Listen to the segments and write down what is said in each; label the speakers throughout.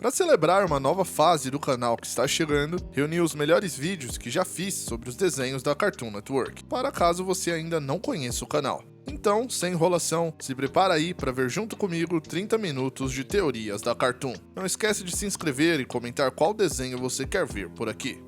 Speaker 1: Para celebrar uma nova fase do canal que está chegando, reuni os melhores vídeos que já fiz sobre os desenhos da Cartoon Network, para caso você ainda não conheça o canal. Então, sem enrolação, se prepara aí para ver junto comigo 30 minutos de teorias da Cartoon. Não esquece de se inscrever e comentar qual desenho você quer ver por aqui.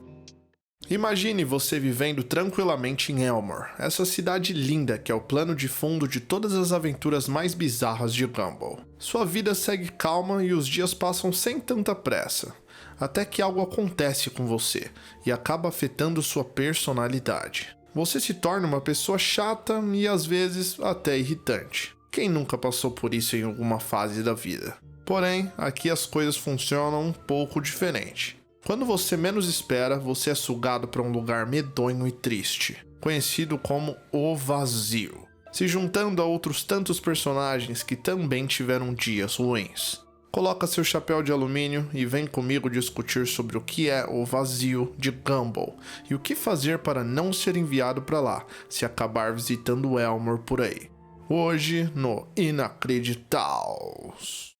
Speaker 1: Imagine você vivendo tranquilamente em Elmore, essa cidade linda que é o plano de fundo de todas as aventuras mais bizarras de Gumball. Sua vida segue calma e os dias passam sem tanta pressa, até que algo acontece com você e acaba afetando sua personalidade. Você se torna uma pessoa chata e às vezes até irritante. Quem nunca passou por isso em alguma fase da vida? Porém, aqui as coisas funcionam um pouco diferente. Quando você menos espera, você é sugado para um lugar medonho e triste, conhecido como o Vazio, se juntando a outros tantos personagens que também tiveram dias ruins. Coloca seu chapéu de alumínio e vem comigo discutir sobre o que é o Vazio de Gumball e o que fazer para não ser enviado para lá se acabar visitando Elmore por aí. Hoje no Inacreditaus.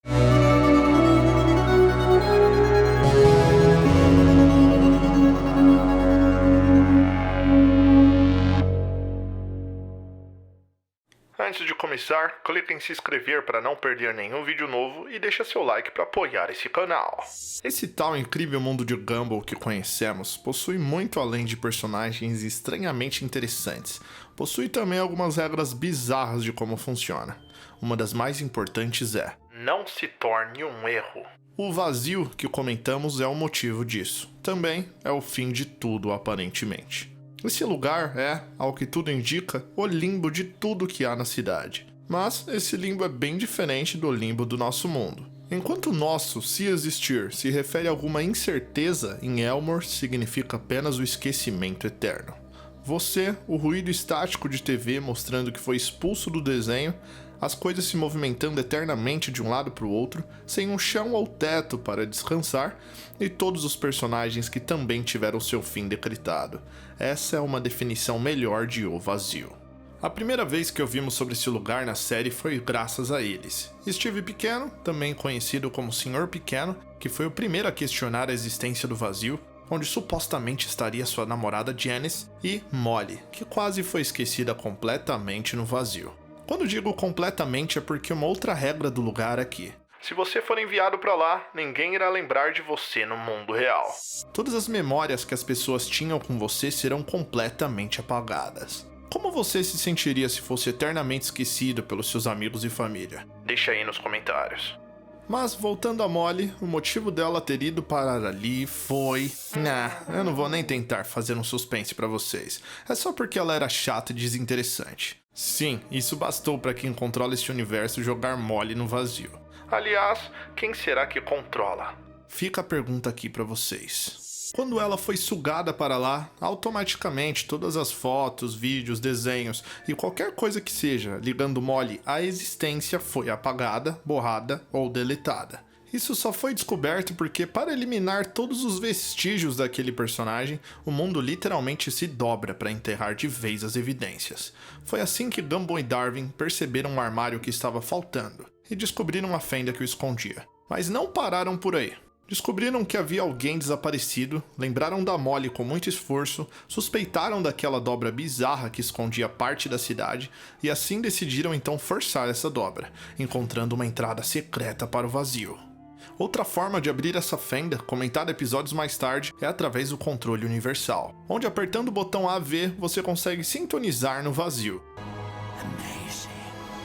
Speaker 1: Antes de começar, clique em se inscrever para não perder nenhum vídeo novo e deixa seu like para apoiar esse canal. Esse tal incrível mundo de Gumball que conhecemos possui muito além de personagens estranhamente interessantes. Possui também algumas regras bizarras de como funciona. Uma das mais importantes é: não se torne um erro. O vazio que comentamos é o motivo disso. Também é o fim de tudo, aparentemente. Esse lugar é, ao que tudo indica, o limbo de tudo que há na cidade. Mas esse limbo é bem diferente do limbo do nosso mundo. Enquanto o nosso, se existir, se refere a alguma incerteza, em Elmore significa apenas o esquecimento eterno. Você, o ruído estático de TV mostrando que foi expulso do desenho, as coisas se movimentando eternamente de um lado para o outro, sem um chão ou teto para descansar, e todos os personagens que também tiveram seu fim decretado. Essa é uma definição melhor de O Vazio. A primeira vez que ouvimos sobre esse lugar na série foi graças a eles. Steve Pequeno, também conhecido como Sr. Pequeno, que foi o primeiro a questionar a existência do vazio, onde supostamente estaria sua namorada Janice, e Molly, que quase foi esquecida completamente no vazio. Quando digo completamente é porque uma outra regra do lugar aqui: se você for enviado para lá, ninguém irá lembrar de você no mundo real. Todas as memórias que as pessoas tinham com você serão completamente apagadas. Como você se sentiria se fosse eternamente esquecido pelos seus amigos e família? Deixa aí nos comentários. Mas voltando a Molly, o motivo dela ter ido parar ali foi... eu não vou nem tentar fazer um suspense pra vocês. É só porque ela era chata e desinteressante. Sim, isso bastou para quem controla este universo jogar Molly no vazio. Aliás, quem será que controla? Fica a pergunta aqui pra vocês. Quando ela foi sugada para lá, automaticamente todas as fotos, vídeos, desenhos e qualquer coisa que seja ligando Molly à existência foi apagada, borrada ou deletada. Isso só foi descoberto porque, para eliminar todos os vestígios daquele personagem, o mundo literalmente se dobra para enterrar de vez as evidências. Foi assim que Gumball e Darwin perceberam um armário que estava faltando e descobriram a fenda que o escondia. Mas não pararam por aí. Descobriram que havia alguém desaparecido, lembraram da Molly com muito esforço, suspeitaram daquela dobra bizarra que escondia parte da cidade e assim decidiram então forçar essa dobra, encontrando uma entrada secreta para o vazio. Outra forma de abrir essa fenda, comentada episódios mais tarde, é através do controle universal, onde apertando o botão AV você consegue sintonizar no vazio.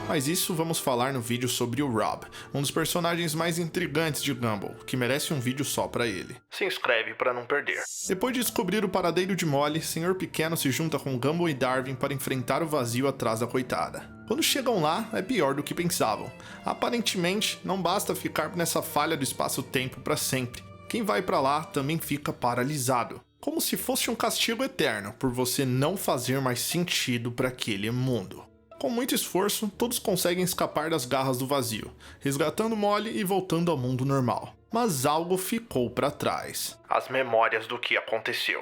Speaker 1: Mas isso vamos falar no vídeo sobre o Rob, um dos personagens mais intrigantes de Gumball, que merece um vídeo só pra ele. Se inscreve para não perder. Depois de descobrir o paradeiro de Molly, Sr. Pequeno se junta com Gumball e Darwin para enfrentar o vazio atrás da coitada. Quando chegam lá, é pior do que pensavam. Aparentemente, não basta ficar nessa falha do espaço-tempo para sempre. Quem vai pra lá também fica paralisado, como se fosse um castigo eterno por você não fazer mais sentido para aquele mundo. Com muito esforço, todos conseguem escapar das garras do vazio, resgatando Molly e voltando ao mundo normal. Mas algo ficou para trás. As memórias do que aconteceu.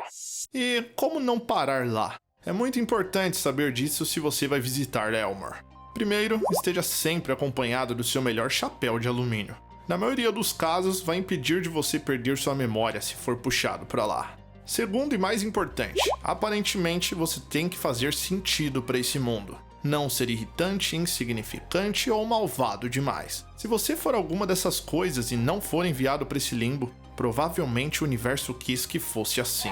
Speaker 1: E como não parar lá? É muito importante saber disso se você vai visitar Elmore. Primeiro, esteja sempre acompanhado do seu melhor chapéu de alumínio. Na maioria dos casos, vai impedir de você perder sua memória se for puxado para lá. Segundo e mais importante, aparentemente você tem que fazer sentido para esse mundo. Não ser irritante, insignificante ou malvado demais. Se você for alguma dessas coisas e não for enviado para esse limbo, provavelmente o universo quis que fosse assim.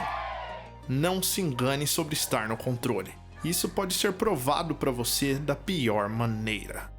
Speaker 1: Não se engane sobre estar no controle. Isso pode ser provado para você da pior maneira.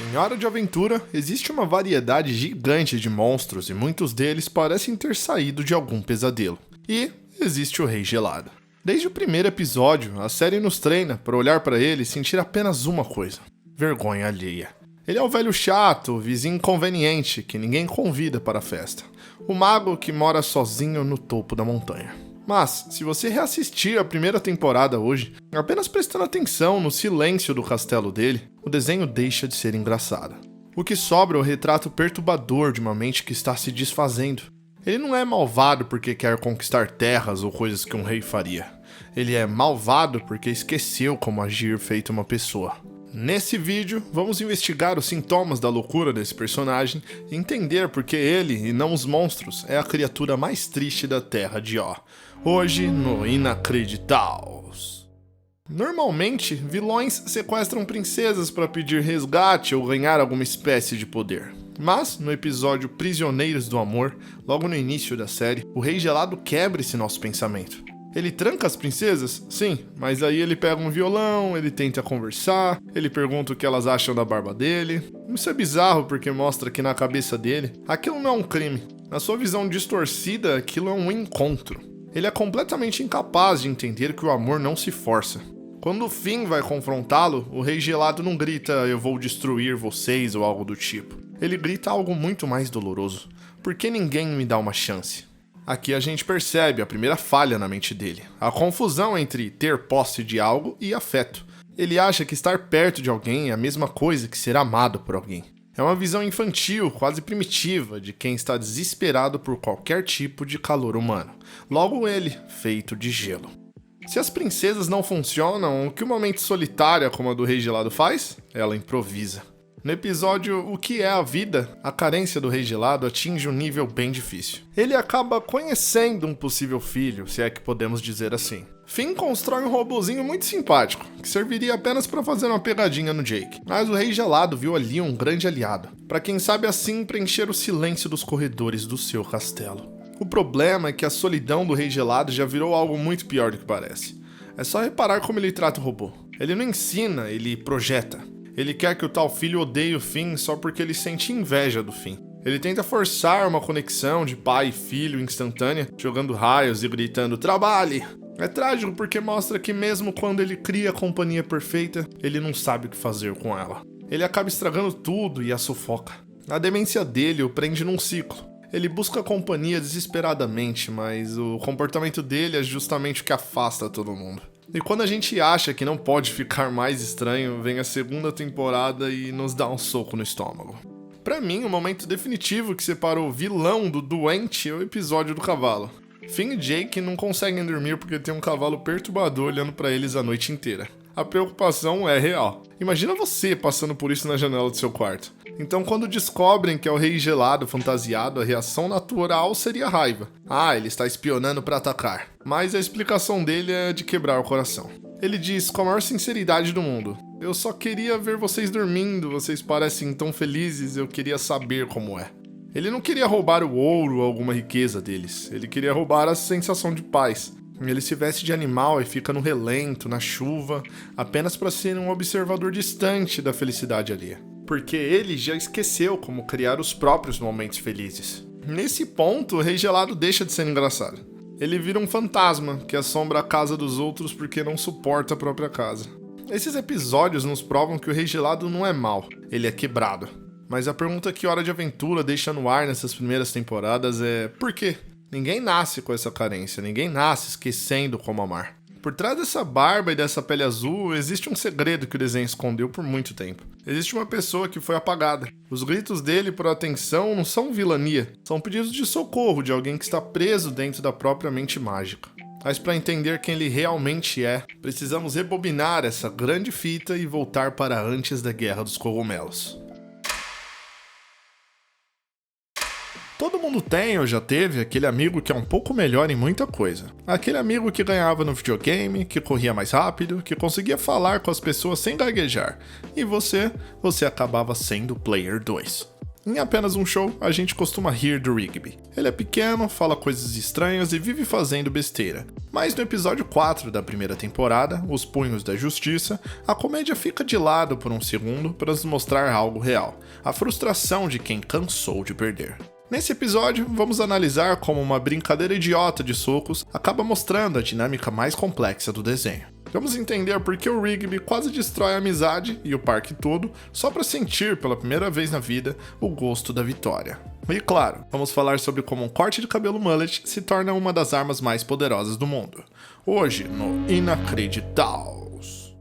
Speaker 1: Em Hora de Aventura, existe uma variedade gigante de monstros e muitos deles parecem ter saído de algum pesadelo. E existe o Rei Gelado. Desde o primeiro episódio, a série nos treina para olhar para ele e sentir apenas uma coisa: vergonha alheia. Ele é o velho chato, o vizinho inconveniente que ninguém convida para a festa. O mago que mora sozinho no topo da montanha. Mas, se você reassistir a primeira temporada hoje, apenas prestando atenção no silêncio do castelo dele, o desenho deixa de ser engraçado. O que sobra é o retrato perturbador de uma mente que está se desfazendo. Ele não é malvado porque quer conquistar terras ou coisas que um rei faria. Ele é malvado porque esqueceu como agir feito uma pessoa. Nesse vídeo, vamos investigar os sintomas da loucura desse personagem e entender por que ele, e não os monstros, é a criatura mais triste da Terra de Ó. Hoje, no Inacreditaos. Normalmente, vilões sequestram princesas para pedir resgate ou ganhar alguma espécie de poder. Mas, no episódio Prisioneiros do Amor, logo no início da série, o Rei Gelado quebra esse nosso pensamento. Ele tranca as princesas? Sim, mas aí ele pega um violão, ele tenta conversar, ele pergunta o que elas acham da barba dele. Isso é bizarro porque mostra que na cabeça dele, aquilo não é um crime. Na sua visão distorcida, aquilo é um encontro. Ele é completamente incapaz de entender que o amor não se força. Quando o Finn vai confrontá-lo, o Rei Gelado não grita "eu vou destruir vocês" ou algo do tipo. Ele grita algo muito mais doloroso: "por que ninguém me dá uma chance?" Aqui a gente percebe a primeira falha na mente dele, a confusão entre ter posse de algo e afeto. Ele acha que estar perto de alguém é a mesma coisa que ser amado por alguém. É uma visão infantil, quase primitiva, de quem está desesperado por qualquer tipo de calor humano. Logo ele, feito de gelo. Se as princesas não funcionam, o que uma mente solitária como a do Rei Gelado faz? Ela improvisa. No episódio O que é a vida, a carência do Rei Gelado atinge um nível bem difícil. Ele acaba conhecendo um possível filho, se é que podemos dizer assim. Finn constrói um robozinho muito simpático, que serviria apenas para fazer uma pegadinha no Jake. Mas o Rei Gelado viu ali um grande aliado, para quem sabe assim preencher o silêncio dos corredores do seu castelo. O problema é que a solidão do Rei Gelado já virou algo muito pior do que parece. É só reparar como ele trata o robô. Ele não ensina, ele projeta. Ele quer que o tal filho odeie o Finn só porque ele sente inveja do Finn. Ele tenta forçar uma conexão de pai e filho instantânea, jogando raios e gritando "trabalhe!". É trágico porque mostra que mesmo quando ele cria a companhia perfeita, ele não sabe o que fazer com ela. Ele acaba estragando tudo e a sufoca. A demência dele o prende num ciclo. Ele busca a companhia desesperadamente, mas o comportamento dele é justamente o que afasta todo mundo. E quando a gente acha que não pode ficar mais estranho, vem a segunda temporada e nos dá um soco no estômago. Pra mim, o momento definitivo que separa o vilão do doente é o episódio do cavalo. Finn e Jake não conseguem dormir porque tem um cavalo perturbador olhando pra eles a noite inteira. A preocupação é real. Imagina você passando por isso na janela do seu quarto. Então, quando descobrem que é o Rei Gelado fantasiado, a reação natural seria raiva. Ah, ele está espionando para atacar. Mas a explicação dele é de quebrar o coração. Ele diz com a maior sinceridade do mundo: "Eu só queria ver vocês dormindo, vocês parecem tão felizes, eu queria saber como é." Ele não queria roubar o ouro ou alguma riqueza deles, ele queria roubar a sensação de paz. Ele se veste de animal e fica no relento, na chuva, apenas para ser um observador distante da felicidade alheia. Porque ele já esqueceu como criar os próprios momentos felizes. Nesse ponto, o Rei Gelado deixa de ser engraçado. Ele vira um fantasma que assombra a casa dos outros porque não suporta a própria casa. Esses episódios nos provam que o Rei Gelado não é mau, ele é quebrado. Mas a pergunta que Hora de Aventura deixa no ar nessas primeiras temporadas é: por quê? Ninguém nasce com essa carência, ninguém nasce esquecendo como amar. Por trás dessa barba e dessa pele azul, existe um segredo que o desenho escondeu por muito tempo. Existe uma pessoa que foi apagada. Os gritos dele por atenção não são vilania, são pedidos de socorro de alguém que está preso dentro da própria mente mágica. Mas para entender quem ele realmente é, precisamos rebobinar essa grande fita e voltar para antes da Guerra dos Cogumelos. Todo mundo tem ou já teve aquele amigo que é um pouco melhor em muita coisa. Aquele amigo que ganhava no videogame, que corria mais rápido, que conseguia falar com as pessoas sem gaguejar. E você acabava sendo o Player 2. Em apenas um show, a gente costuma rir do Rigby. Ele é pequeno, fala coisas estranhas e vive fazendo besteira. Mas no episódio 4 da primeira temporada, Os Punhos da Justiça, a comédia fica de lado por um segundo para nos mostrar algo real. A frustração de quem cansou de perder. Nesse episódio, vamos analisar como uma brincadeira idiota de socos acaba mostrando a dinâmica mais complexa do desenho. Vamos entender por que o Rigby quase destrói a amizade e o parque todo só para sentir pela primeira vez na vida o gosto da vitória. E claro, vamos falar sobre como um corte de cabelo mullet se torna uma das armas mais poderosas do mundo. Hoje no Inacreditaus.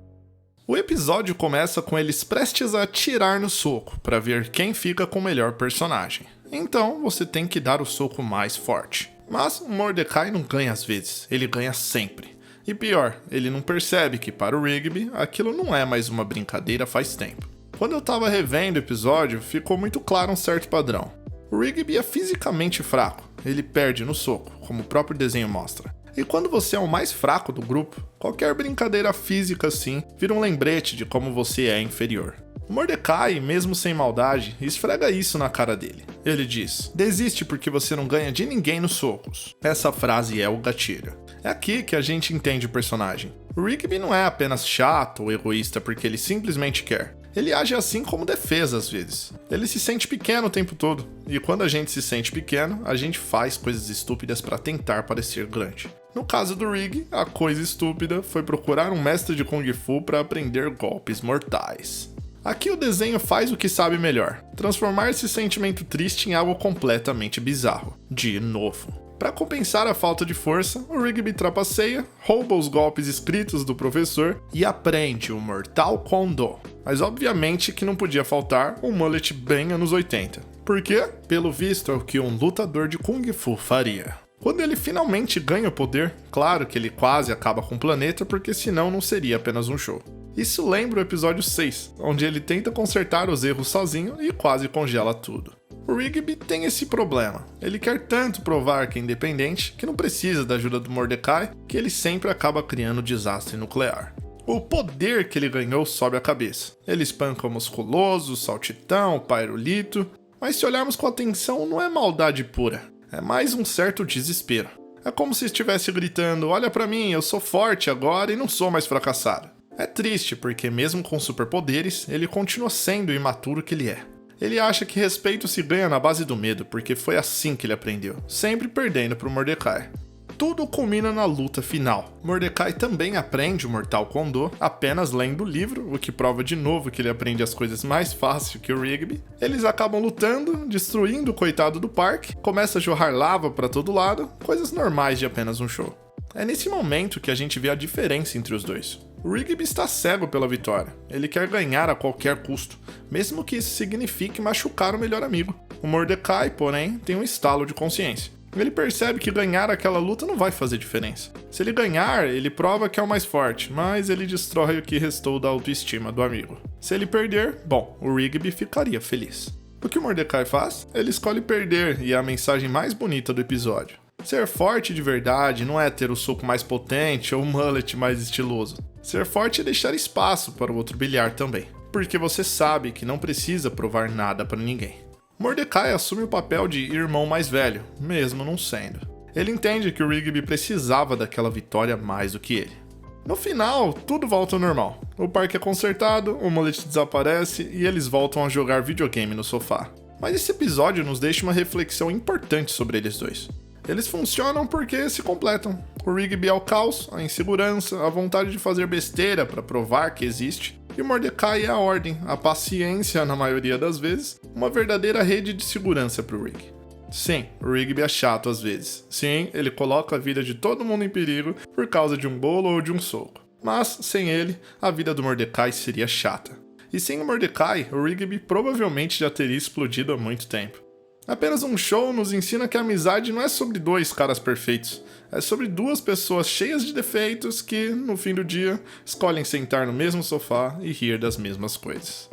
Speaker 1: O episódio começa com eles prestes a atirar no soco para ver quem fica com o melhor personagem. Então você tem que dar o soco mais forte. Mas o Mordecai não ganha às vezes, ele ganha sempre. E pior, ele não percebe que para o Rigby aquilo não é mais uma brincadeira faz tempo. Quando eu tava revendo o episódio, ficou muito claro um certo padrão. O Rigby é fisicamente fraco, ele perde no soco, como o próprio desenho mostra. E quando você é o mais fraco do grupo, qualquer brincadeira física assim vira um lembrete de como você é inferior. O Mordecai, mesmo sem maldade, esfrega isso na cara dele. Ele diz: desiste porque você não ganha de ninguém nos socos. Essa frase é o gatilho. É aqui que a gente entende o personagem. O Rigby não é apenas chato ou egoísta porque ele simplesmente quer. Ele age assim como defesa às vezes. Ele se sente pequeno o tempo todo. E quando a gente se sente pequeno, a gente faz coisas estúpidas para tentar parecer grande. No caso do Rig, a coisa estúpida foi procurar um mestre de Kung Fu para aprender golpes mortais. Aqui o desenho faz o que sabe melhor, transformar esse sentimento triste em algo completamente bizarro, de novo. Para compensar a falta de força, o Rigby trapaceia, rouba os golpes escritos do professor e aprende o Mortal Kombat. Mas obviamente que não podia faltar um mullet bem anos 80. Por quê? Pelo visto é o que um lutador de Kung Fu faria. Quando ele finalmente ganha o poder, claro que ele quase acaba com o planeta porque senão não seria apenas um show. Isso lembra o episódio 6, onde ele tenta consertar os erros sozinho e quase congela tudo. O Rigby tem esse problema. Ele quer tanto provar que é independente, que não precisa da ajuda do Mordecai, que ele sempre acaba criando desastre nuclear. O poder que ele ganhou sobe a cabeça. Ele espanca o musculoso, o saltitão, o pairulito, mas se olharmos com atenção não é maldade pura, é mais um certo desespero. É como se estivesse gritando: olha pra mim, eu sou forte agora e não sou mais fracassado. É triste porque mesmo com superpoderes, ele continua sendo o imaturo que ele é. Ele acha que respeito se ganha na base do medo, porque foi assim que ele aprendeu, sempre perdendo pro Mordecai. Tudo culmina na luta final. Mordecai também aprende o Mortal Kombat apenas lendo o livro, o que prova de novo que ele aprende as coisas mais fácil que o Rigby. Eles acabam lutando, destruindo o coitado do parque, começa a jorrar lava para todo lado, coisas normais de apenas um show. É nesse momento que a gente vê a diferença entre os dois. O Rigby está cego pela vitória. Ele quer ganhar a qualquer custo, mesmo que isso signifique machucar o melhor amigo. O Mordecai, porém, tem um estalo de consciência. Ele percebe que ganhar aquela luta não vai fazer diferença. Se ele ganhar, ele prova que é o mais forte, mas ele destrói o que restou da autoestima do amigo. Se ele perder, bom, o Rigby ficaria feliz. O que o Mordecai faz? Ele escolhe perder, e é a mensagem mais bonita do episódio. Ser forte de verdade não é ter o soco mais potente ou o mullet mais estiloso. Ser forte é deixar espaço para o outro brilhar também, porque você sabe que não precisa provar nada para ninguém. Mordecai assume o papel de irmão mais velho, mesmo não sendo. Ele entende que o Rigby precisava daquela vitória mais do que ele. No final, tudo volta ao normal. O parque é consertado, o mullet desaparece e eles voltam a jogar videogame no sofá. Mas esse episódio nos deixa uma reflexão importante sobre eles dois. Eles funcionam porque se completam. O Rigby é o caos, a insegurança, a vontade de fazer besteira para provar que existe. E o Mordecai é a ordem, a paciência na maioria das vezes, uma verdadeira rede de segurança para o Rig. Sim, o Rigby é chato às vezes. Sim, ele coloca a vida de todo mundo em perigo por causa de um bolo ou de um soco. Mas, sem ele, a vida do Mordecai seria chata. E sem o Mordecai, o Rigby provavelmente já teria explodido há muito tempo. Apenas um show nos ensina que a amizade não é sobre dois caras perfeitos, é sobre duas pessoas cheias de defeitos que, no fim do dia, escolhem sentar no mesmo sofá e rir das mesmas coisas.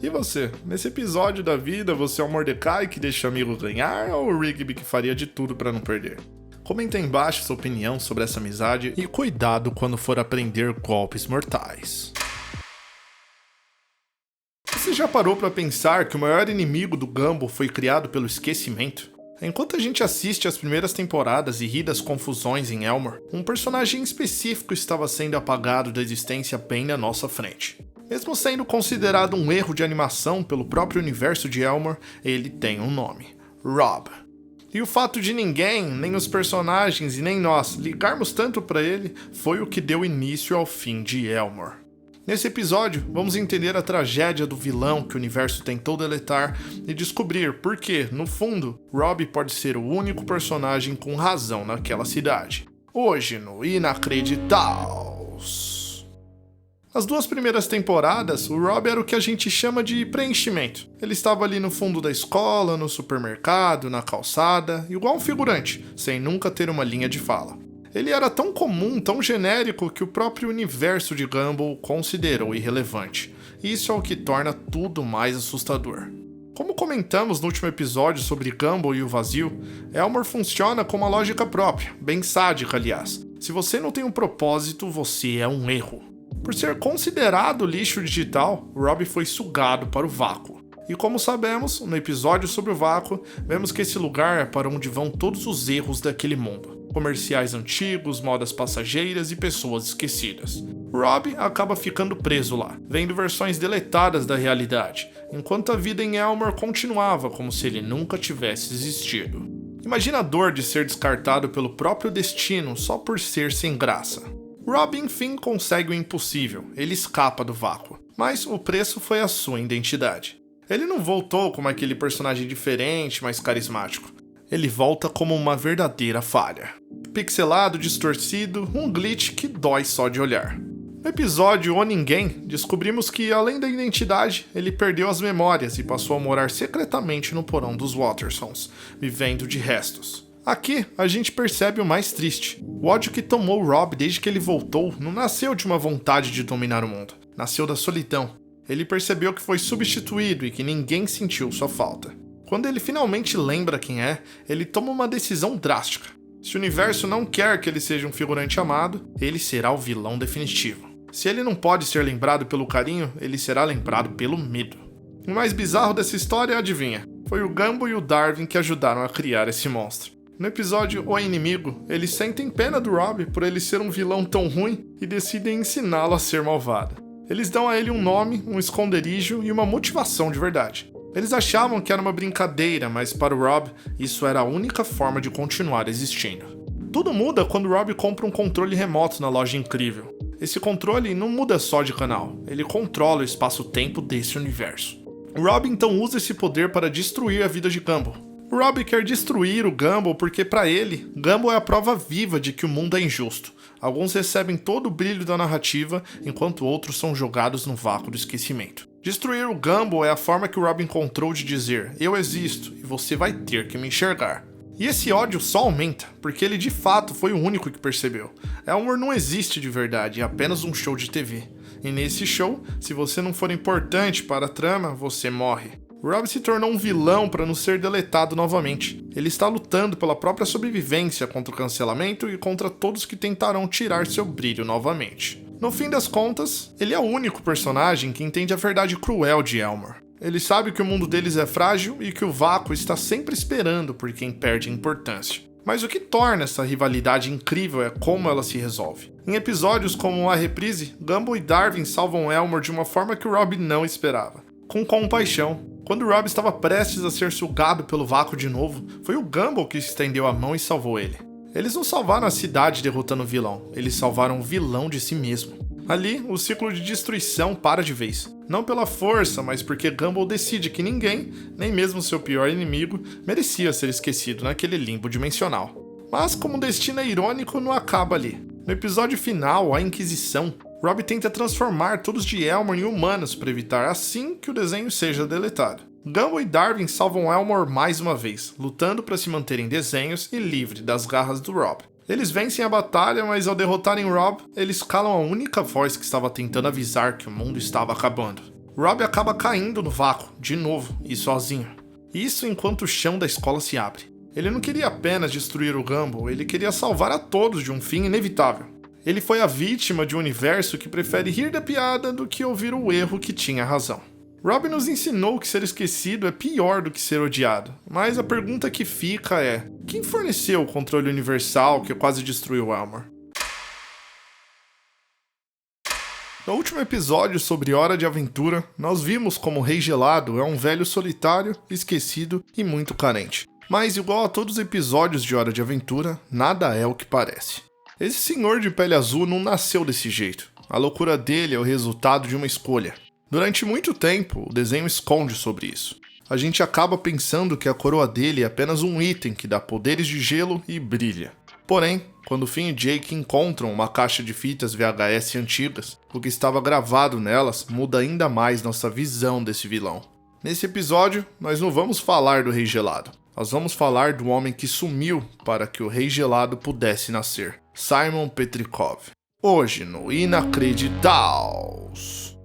Speaker 1: E você? Nesse episódio da vida, você é o Mordecai que deixa o amigo ganhar ou o Rigby que faria de tudo para não perder? Comenta aí embaixo sua opinião sobre essa amizade e cuidado quando for aprender golpes mortais. Você já parou para pensar que o maior inimigo do Gumball foi criado pelo esquecimento? Enquanto a gente assiste as primeiras temporadas e ri das confusões em Elmore, um personagem específico estava sendo apagado da existência bem na nossa frente. Mesmo sendo considerado um erro de animação pelo próprio universo de Elmore, ele tem um nome: Rob. E o fato de ninguém, nem os personagens e nem nós, ligarmos tanto para ele, foi o que deu início ao fim de Elmore. Nesse episódio, vamos entender a tragédia do vilão que o universo tentou deletar e descobrir por que, no fundo, Rob pode ser o único personagem com razão naquela cidade. Hoje no Inacreditaus. Nas 2 primeiras temporadas, o Rob era o que a gente chama de preenchimento. Ele estava ali no fundo da escola, no supermercado, na calçada, igual um figurante, sem nunca ter uma linha de fala. Ele era tão comum, tão genérico, que o próprio universo de Gumball considerou irrelevante. Isso é o que torna tudo mais assustador. Como comentamos no último episódio sobre Gumball e o vazio, Elmore funciona com uma lógica própria, bem sádica aliás. Se você não tem um propósito, você é um erro. Por ser considerado lixo digital, Rob foi sugado para o vácuo. E como sabemos, no episódio sobre o vácuo, vemos que esse lugar é para onde vão todos os erros daquele mundo. Comerciais antigos, modas passageiras e pessoas esquecidas. Rob acaba ficando preso lá, vendo versões deletadas da realidade, enquanto a vida em Elmore continuava como se ele nunca tivesse existido. Imagina a dor de ser descartado pelo próprio destino só por ser sem graça. Rob enfim consegue o impossível, ele escapa do vácuo, mas o preço foi a sua identidade. Ele não voltou como aquele personagem diferente, mais carismático. Ele volta como uma verdadeira falha. Pixelado, distorcido, um glitch que dói só de olhar. No episódio O Ninguém, descobrimos que, além da identidade, ele perdeu as memórias e passou a morar secretamente no porão dos Wattersons, vivendo de restos. Aqui, a gente percebe o mais triste. O ódio que tomou Rob desde que ele voltou não nasceu de uma vontade de dominar o mundo. Nasceu da solidão. Ele percebeu que foi substituído e que ninguém sentiu sua falta. Quando ele finalmente lembra quem é, ele toma uma decisão drástica. Se o universo não quer que ele seja um figurante amado, ele será o vilão definitivo. Se ele não pode ser lembrado pelo carinho, ele será lembrado pelo medo. O mais bizarro dessa história, adivinha? Foi o Gumball e o Darwin que ajudaram a criar esse monstro. No episódio O Inimigo, eles sentem pena do Rob por ele ser um vilão tão ruim e decidem ensiná-lo a ser malvado. Eles dão a ele um nome, um esconderijo e uma motivação de verdade. Eles achavam que era uma brincadeira, mas para o Rob, isso era a única forma de continuar existindo. Tudo muda quando Rob compra um controle remoto na loja Incrível. Esse controle não muda só de canal, ele controla o espaço-tempo desse universo. O Rob então usa esse poder para destruir a vida de Gumball. O Rob quer destruir o Gumball porque, para ele, Gumball é a prova viva de que o mundo é injusto. Alguns recebem todo o brilho da narrativa, enquanto outros são jogados no vácuo do esquecimento. Destruir o Gumball é a forma que o Rob encontrou de dizer: eu existo e você vai ter que me enxergar. E esse ódio só aumenta, porque ele de fato foi o único que percebeu. Elmore não existe de verdade, é apenas um show de TV. E nesse show, se você não for importante para a trama, você morre. Rob se tornou um vilão para não ser deletado novamente. Ele está lutando pela própria sobrevivência contra o cancelamento e contra todos que tentarão tirar seu brilho novamente. No fim das contas, ele é o único personagem que entende a verdade cruel de Elmore. Ele sabe que o mundo deles é frágil e que o vácuo está sempre esperando por quem perde importância. Mas o que torna essa rivalidade incrível é como ela se resolve. Em episódios como A Reprise, Gumball e Darwin salvam Elmore de uma forma que o Rob não esperava. Com compaixão. Quando Rob estava prestes a ser sugado pelo vácuo de novo, foi o Gumball que estendeu a mão e salvou ele. Eles não salvaram a cidade derrotando o vilão, eles salvaram o vilão de si mesmo. Ali, o ciclo de destruição para de vez. Não pela força, mas porque Gumball decide que ninguém, nem mesmo seu pior inimigo, merecia ser esquecido naquele limbo dimensional. Mas como o destino é irônico, não acaba ali. No episódio final, A Inquisição, Rob tenta transformar todos de Elmore em humanos para evitar assim que o desenho seja deletado. Gumball e Darwin salvam Elmore mais uma vez, lutando para se manterem desenhos e livre das garras do Rob. Eles vencem a batalha, mas ao derrotarem Rob, eles calam a única voz que estava tentando avisar que o mundo estava acabando. Rob acaba caindo no vácuo, de novo, e sozinho. Isso enquanto o chão da escola se abre. Ele não queria apenas destruir o Gumball, ele queria salvar a todos de um fim inevitável. Ele foi a vítima de um universo que prefere rir da piada do que ouvir o erro que tinha razão. Rob nos ensinou que ser esquecido é pior do que ser odiado, mas a pergunta que fica é: quem forneceu o controle universal que quase destruiu Elmore? No último episódio sobre Hora de Aventura, nós vimos como o Rei Gelado é um velho solitário, esquecido e muito carente. Mas igual a todos os episódios de Hora de Aventura, nada é o que parece. Esse senhor de pele azul não nasceu desse jeito. A loucura dele é o resultado de uma escolha. Durante muito tempo, o desenho esconde sobre isso. A gente acaba pensando que a coroa dele é apenas um item que dá poderes de gelo e brilha. Porém, quando Finn e Jake encontram uma caixa de fitas VHS antigas, o que estava gravado nelas muda ainda mais nossa visão desse vilão. Nesse episódio, nós não vamos falar do Rei Gelado. Nós vamos falar do homem que sumiu para que o Rei Gelado pudesse nascer. Simon Petrikov. Hoje no Inacreditaus.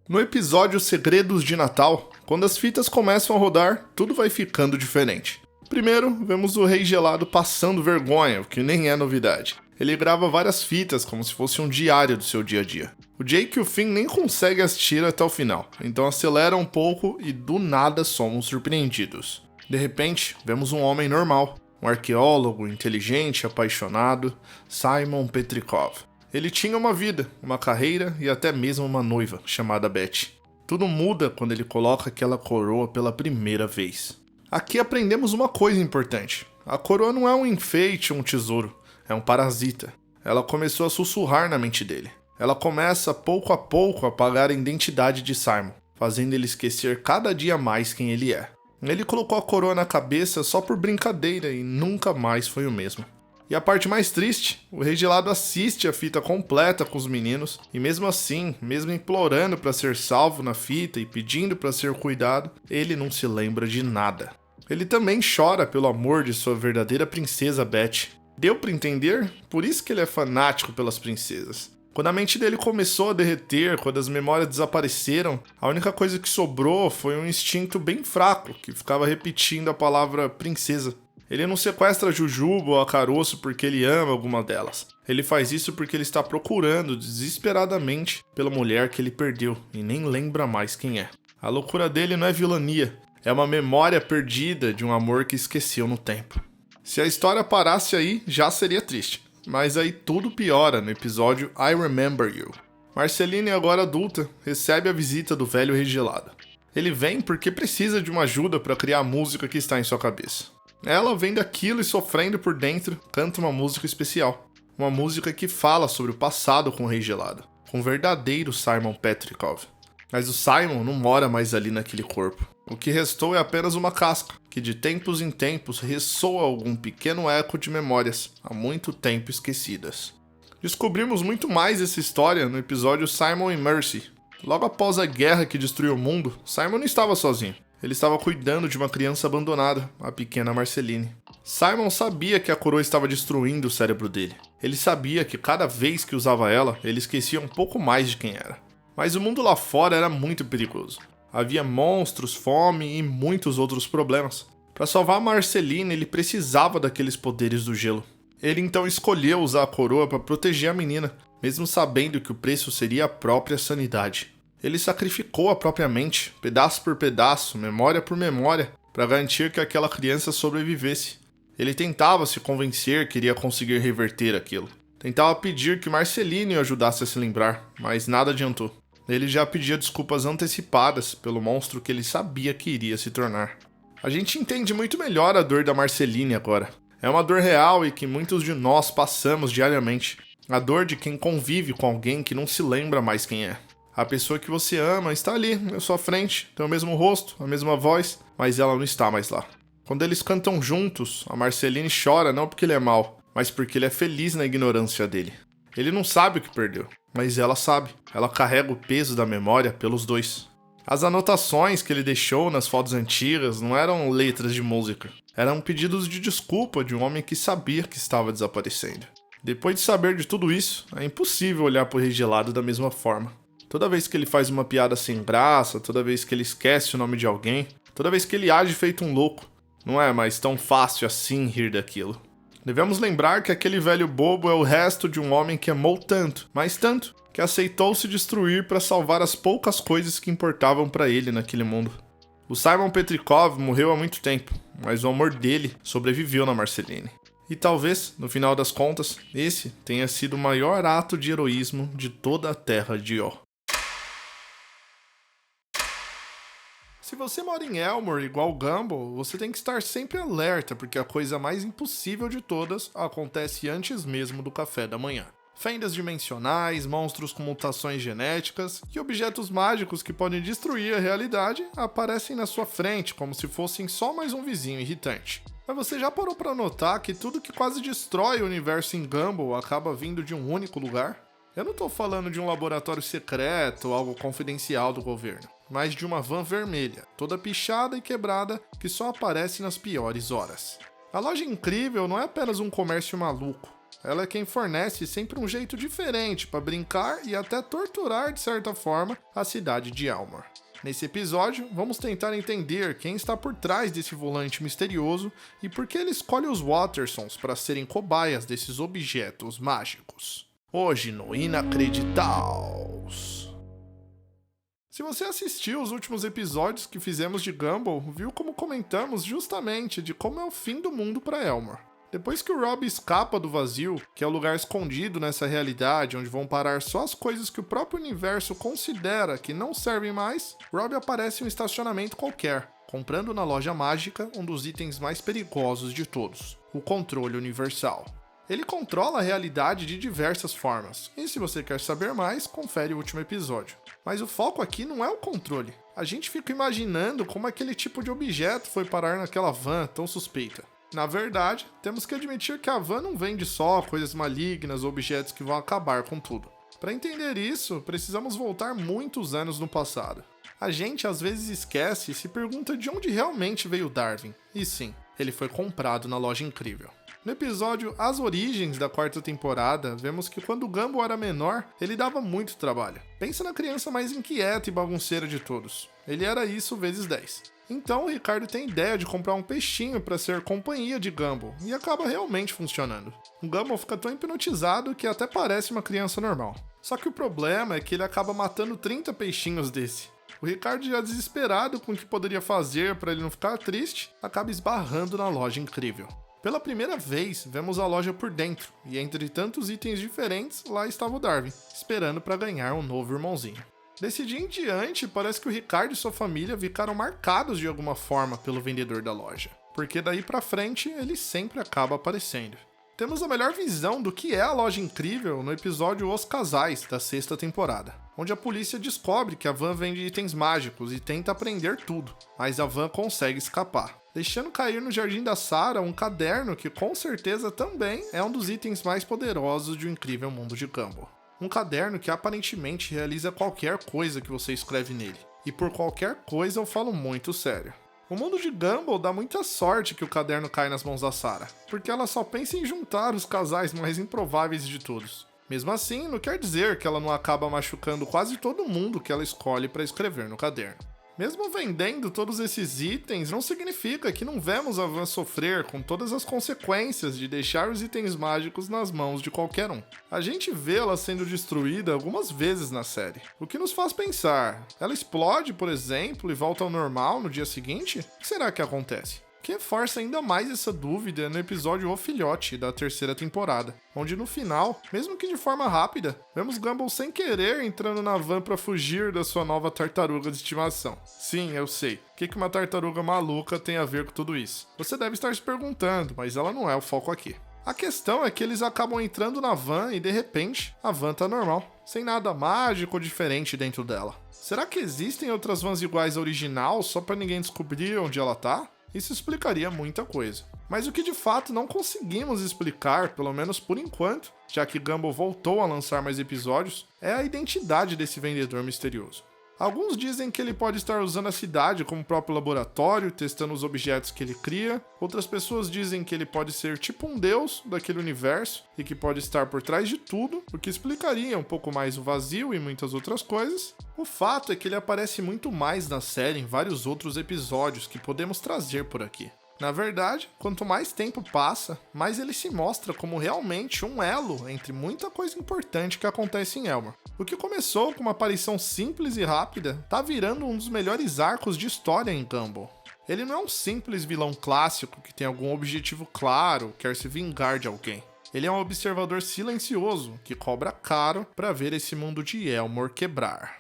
Speaker 1: No episódio Segredos de Natal, quando as fitas começam a rodar, tudo vai ficando diferente. Primeiro, vemos o Rei Gelado passando vergonha, o que nem é novidade. Ele grava várias fitas como se fosse um diário do seu dia a dia. O Jake e o Finn nem conseguem assistir até o final, então acelera um pouco e do nada somos surpreendidos. De repente, vemos um homem normal, um arqueólogo, inteligente, apaixonado, Simon Petrikov. Ele tinha uma vida, uma carreira e até mesmo uma noiva, chamada Betty. Tudo muda quando ele coloca aquela coroa pela primeira vez. Aqui aprendemos uma coisa importante. A coroa não é um enfeite ou um tesouro, é um parasita. Ela começou a sussurrar na mente dele. Ela começa pouco a pouco a apagar a identidade de Simon, fazendo ele esquecer cada dia mais quem ele é. Ele colocou a coroa na cabeça só por brincadeira e nunca mais foi o mesmo. E a parte mais triste, o Rei Gelado assiste a fita completa com os meninos e mesmo assim, mesmo implorando para ser salvo na fita e pedindo para ser cuidado, ele não se lembra de nada. Ele também chora pelo amor de sua verdadeira princesa Betty. Deu para entender? Por isso que ele é fanático pelas princesas. Quando a mente dele começou a derreter, quando as memórias desapareceram, a única coisa que sobrou foi um instinto bem fraco, que ficava repetindo a palavra princesa. Ele não sequestra a Jujuba ou a Caroço porque ele ama alguma delas. Ele faz isso porque ele está procurando desesperadamente pela mulher que ele perdeu e nem lembra mais quem é. A loucura dele não é vilania, é uma memória perdida de um amor que esqueceu no tempo. Se a história parasse aí, já seria triste. Mas aí tudo piora no episódio I Remember You. Marceline, agora adulta, recebe a visita do velho Rei Gelado. Ele vem porque precisa de uma ajuda para criar a música que está em sua cabeça. Ela, vendo aquilo e sofrendo por dentro, canta uma música especial. Uma música que fala sobre o passado com o Rei Gelado, com o verdadeiro Simon Petrikov. Mas o Simon não mora mais ali naquele corpo. O que restou é apenas uma casca, que de tempos em tempos ressoa algum pequeno eco de memórias, há muito tempo esquecidas. Descobrimos muito mais essa história no episódio Simon e Mercy. Logo após a guerra que destruiu o mundo, Simon não estava sozinho. Ele estava cuidando de uma criança abandonada, a pequena Marceline. Simon sabia que a coroa estava destruindo o cérebro dele. Ele sabia que cada vez que usava ela, ele esquecia um pouco mais de quem era. Mas o mundo lá fora era muito perigoso. Havia monstros, fome e muitos outros problemas. Para salvar Marceline, ele precisava daqueles poderes do gelo. Ele então escolheu usar a coroa para proteger a menina, mesmo sabendo que o preço seria a própria sanidade. Ele sacrificou a própria mente, pedaço por pedaço, memória por memória, para garantir que aquela criança sobrevivesse. Ele tentava se convencer que iria conseguir reverter aquilo. Tentava pedir que Marceline o ajudasse a se lembrar, mas nada adiantou. Ele já pedia desculpas antecipadas pelo monstro que ele sabia que iria se tornar. A gente entende muito melhor a dor da Marceline agora. É uma dor real e que muitos de nós passamos diariamente. A dor de quem convive com alguém que não se lembra mais quem é. A pessoa que você ama está ali, na sua frente, tem o mesmo rosto, a mesma voz, mas ela não está mais lá. Quando eles cantam juntos, a Marceline chora não porque ele é mau, mas porque ele é feliz na ignorância dele. Ele não sabe o que perdeu, mas ela sabe. Ela carrega o peso da memória pelos dois. As anotações que ele deixou nas fotos antigas não eram letras de música. Eram pedidos de desculpa de um homem que sabia que estava desaparecendo. Depois de saber de tudo isso, é impossível olhar para o Rei Gelado da mesma forma. Toda vez que ele faz uma piada sem graça, toda vez que ele esquece o nome de alguém, toda vez que ele age feito um louco, não é mais tão fácil assim rir daquilo. Devemos lembrar que aquele velho bobo é o resto de um homem que amou tanto, mas tanto, que aceitou se destruir para salvar as poucas coisas que importavam para ele naquele mundo. O Simon Petrikov morreu há muito tempo, mas o amor dele sobreviveu na Marceline. E talvez, no final das contas, esse tenha sido o maior ato de heroísmo de toda a terra de Io. Se você mora em Elmore igual Gumball, você tem que estar sempre alerta, porque a coisa mais impossível de todas acontece antes mesmo do café da manhã. Fendas dimensionais, monstros com mutações genéticas e objetos mágicos que podem destruir a realidade aparecem na sua frente como se fossem só mais um vizinho irritante. Mas você já parou para notar que tudo que quase destrói o universo em Gumball acaba vindo de um único lugar? Eu não tô falando de um laboratório secreto ou algo confidencial do governo, mas de uma van vermelha, toda pichada e quebrada, que só aparece nas piores horas. A loja incrível não é apenas um comércio maluco, ela é quem fornece sempre um jeito diferente para brincar e até torturar, de certa forma, a cidade de Elmore. Nesse episódio, vamos tentar entender quem está por trás desse volante misterioso e por que ele escolhe os Wattersons para serem cobaias desses objetos mágicos. Hoje no Inacreditaus. Se você assistiu os últimos episódios que fizemos de Gumball, viu como comentamos justamente de como é o fim do mundo para Elmore. Depois que o Rob escapa do vazio, que é o lugar escondido nessa realidade onde vão parar só as coisas que o próprio universo considera que não servem mais, Rob aparece em um estacionamento qualquer, comprando na loja mágica um dos itens mais perigosos de todos, o controle universal. Ele controla a realidade de diversas formas, e se você quer saber mais, confere o último episódio. Mas o foco aqui não é o controle. A gente fica imaginando como aquele tipo de objeto foi parar naquela van tão suspeita. Na verdade, temos que admitir que a van não vende só coisas malignas ou objetos que vão acabar com tudo. Para entender isso, precisamos voltar muitos anos no passado. A gente às vezes esquece e se pergunta de onde realmente veio Darwin. E sim, ele foi comprado na loja incrível. No episódio As Origens da quarta temporada, vemos que quando o Gumball era menor, ele dava muito trabalho. Pensa na criança mais inquieta e bagunceira de todos. Ele era isso vezes 10. Então o Ricardo tem ideia de comprar um peixinho para ser companhia de Gumball, e acaba realmente funcionando. O Gumball fica tão hipnotizado que até parece uma criança normal. Só que o problema é que ele acaba matando 30 peixinhos desse. O Ricardo, já desesperado com o que poderia fazer para ele não ficar triste, acaba esbarrando na loja incrível. Pela primeira vez, vemos a loja por dentro, e entre tantos itens diferentes, lá estava o Darwin, esperando para ganhar um novo irmãozinho. Desse dia em diante, parece que o Ricardo e sua família ficaram marcados de alguma forma pelo vendedor da loja, porque daí pra frente ele sempre acaba aparecendo. Temos a melhor visão do que é a loja incrível no episódio Os Casais, da sexta temporada, onde a polícia descobre que a van vende itens mágicos e tenta apreender tudo, mas a van consegue escapar, deixando cair no jardim da Sarah um caderno que com certeza também é um dos itens mais poderosos de O Incrível Mundo de Gumball. Um caderno que aparentemente realiza qualquer coisa que você escreve nele. E por qualquer coisa eu falo muito sério. O mundo de Gumball dá muita sorte que o caderno cai nas mãos da Sarah, porque ela só pensa em juntar os casais mais improváveis de todos. Mesmo assim, não quer dizer que ela não acaba machucando quase todo mundo que ela escolhe para escrever no caderno. Mesmo vendendo todos esses itens, não significa que não vemos a van sofrer com todas as consequências de deixar os itens mágicos nas mãos de qualquer um. A gente vê ela sendo destruída algumas vezes na série, o que nos faz pensar, ela explode, por exemplo, e volta ao normal no dia seguinte? O que será que acontece? O que reforça ainda mais essa dúvida no episódio O Filhote, da terceira temporada, onde no final, mesmo que de forma rápida, vemos Gumball sem querer entrando na van para fugir da sua nova tartaruga de estimação. Sim, eu sei. O que uma tartaruga maluca tem a ver com tudo isso? Você deve estar se perguntando, mas ela não é o foco aqui. A questão é que eles acabam entrando na van e de repente, a van tá normal, sem nada mágico ou diferente dentro dela. Será que existem outras vans iguais à original só para ninguém descobrir onde ela tá? Isso explicaria muita coisa. Mas o que de fato não conseguimos explicar, pelo menos por enquanto, já que Gumball voltou a lançar mais episódios, é a identidade desse vendedor misterioso. Alguns dizem que ele pode estar usando a cidade como próprio laboratório, testando os objetos que ele cria. Outras pessoas dizem que ele pode ser tipo um deus daquele universo e que pode estar por trás de tudo, o que explicaria um pouco mais o vazio e muitas outras coisas. O fato é que ele aparece muito mais na série em vários outros episódios que podemos trazer por aqui. Na verdade, quanto mais tempo passa, mais ele se mostra como realmente um elo entre muita coisa importante que acontece em Elmore. O que começou com uma aparição simples e rápida, tá virando um dos melhores arcos de história em Gumball. Ele não é um simples vilão clássico que tem algum objetivo claro, quer se vingar de alguém. Ele é um observador silencioso que cobra caro para ver esse mundo de Elmore quebrar.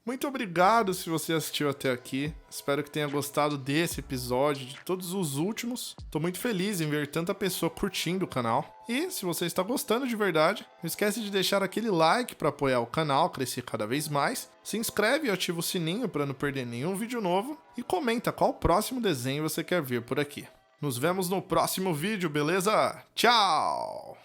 Speaker 1: Muito obrigado se você assistiu até aqui, espero que tenha gostado desse episódio, de todos os últimos. Tô muito feliz em ver tanta pessoa curtindo o canal. E se você está gostando de verdade, não esquece de deixar aquele like para apoiar o canal crescer cada vez mais. Se inscreve e ativa o sininho para não perder nenhum vídeo novo. E comenta qual próximo desenho você quer ver por aqui. Nos vemos no próximo vídeo, beleza? Tchau!